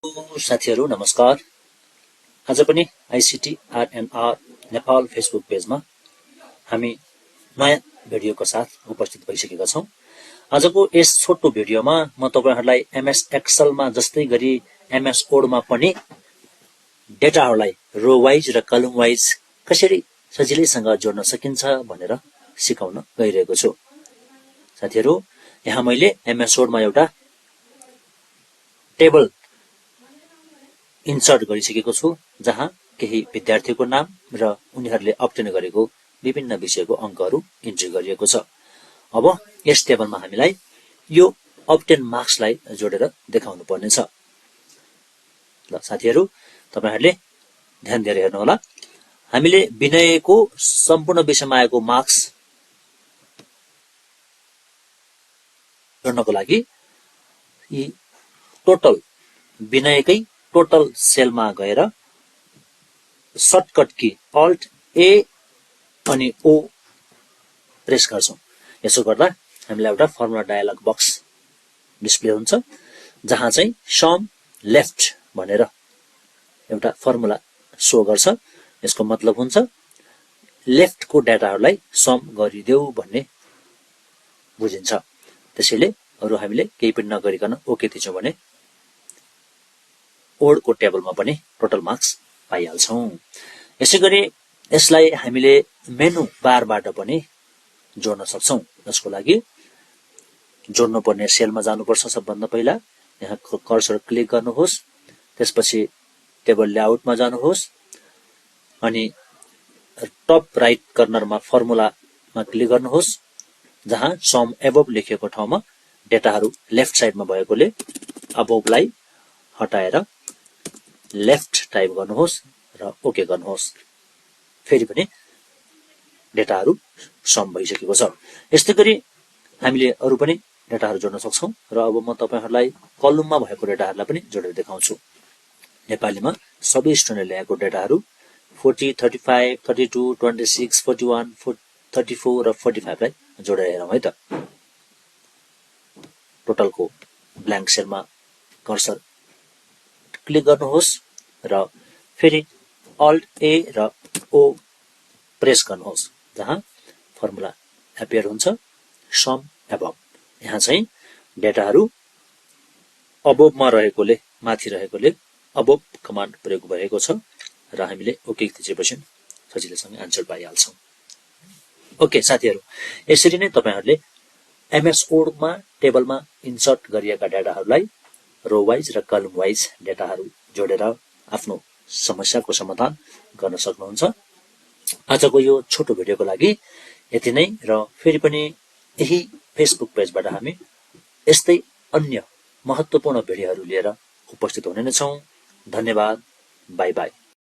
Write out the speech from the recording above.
साथीहरू नमस्कार। आज पनि आईसीटी आरएनआर नेपाल फेसबुक पेजमा हामी नयाँ भिडियोको साथ उपस्थित भइसकेका छौं। आजको यस छोटो भिडियोमा म तपाईहरुलाई एमएस एक्सेलमा जस्तै गरी एमएस वर्डमा पनि डेटाहरुलाई रो वाइज र कलम वाइज कसरी सजिलैसँग जोड्न सकिन्छ भनेर सिकाउन गइरहेको छु। साथीहरू, यहाँ मैले एमएस वर्डमा एउटा टेबल इन्सर्ट गरिसकेको छु, जहाँ केही विद्यार्थीको नाम र उनीहरूले अब्टेन गरेको विभिन्न विषयको अंकहरू इन्ट्री गरिएको छ। अब यस टेबलमा हामीलाई यो अब्टेन मार्क्सलाई जोडेर देखाउनु पर्नेछ। ल साथीहरू, तपाईहरुले ध्यान दिएर हेर्नु होला। हामीले विनयको सम्पूर्ण विषयमा आएको मार्क्स जोड्नको लागि यी टोटल विनयकै टोटल सेलमा गएर सर्टकट की अल्ट ए अनि ओ प्रेस गर्छौं। यसो गर्दा हामीलाई एउटा फर्मुला डायलग बक्स डिस्प्ले हुन्छ, जहाँ चाहिँ सम लेफ्ट भनेर एउटा फर्मुला शो गर्छ। यसको मतलब हुन्छ लेफ्टको डाटाहरुलाई सम गरिदेऊ भन्ने बुझिन्छ। त्यसैले अरु हामीले केही पनि नगरिकन ओके थिचौं भने वर्डको टेबलमा पनि टोटल मार्क्स पाइहाल्छौं। यसैगरी यसलाई हामीले मेनु बारबाट पनि जोड्न सक्छौं। जसको लागि जोड्नुपर्ने सेलमा जानुपर्छ। सबभन्दा पहिला यहाँ कर्सर क्लिक गर्नुहोस्, त्यसपछि टेबल लेआउटमा जानुहोस् अनि टप राइट कर्नरमा फर्मुलामा क्लिक गर्नुहोस्, जहाँ सम एबोभ लेखिएको ठाउँमा डेटाहरु लेफ्ट साइडमा भएकोले अबोभलाई हटाएर लेफ्ट टाइप गर्नुहोस् र ओके गर्नुहोस्। फेरि पनि डेटाहरु सम भइसकेको छ। यस्तै गरी हामीले अरु पनि डेटाहरु जोड्न सक्छौं र अब म तपाईहरुलाई कलममा भएको डेटाहरुलाई पनि जोडेर देखाउँछु। नेपालीमा सबै स्टुडेन्टले ल्याएको डेटाहरु 40, 35, 32, 26, 41, 34 र 45 लाई जोडेर हेरौं है त। टोटलको ब्ल्याङ्क सेलमा कर्सर क्लिक गर्नुहोस् र फेरि अल्ट ए र ओ प्रेस गर्नुहोस्, जहाँ फर्मुला एपियर हुन्छ सम एबोभ। यहाँ चाहिँ डेटाहरु अबोभमा रहेकोले, माथि रहेकोले अबोभ कमान्ड प्रयोग भएको छ र हामीले ओके थिचेपछि सजिलैसँग आन्सर पाइहाल्छौं। ओके साथीहरु, यसरी नै तपाईहरुले एमएस वर्डमा टेबलमा इन्सर्ट गरिएका डेटाहरुलाई रो वाइज र कलम वाइज डेटाहरु जोडेर आफ्नो समस्याको समाधान गर्न सक्नुहुन्छ। आजको यो छोटो भिडियोको लागि यति नै, र फेरि पनि यही फेसबुक पेजबाट हामी यस्तै अन्य महत्त्वपूर्ण भिडियोहरु लिएर उपस्थित हुने नै छौं। धन्यवाद। Bye bye.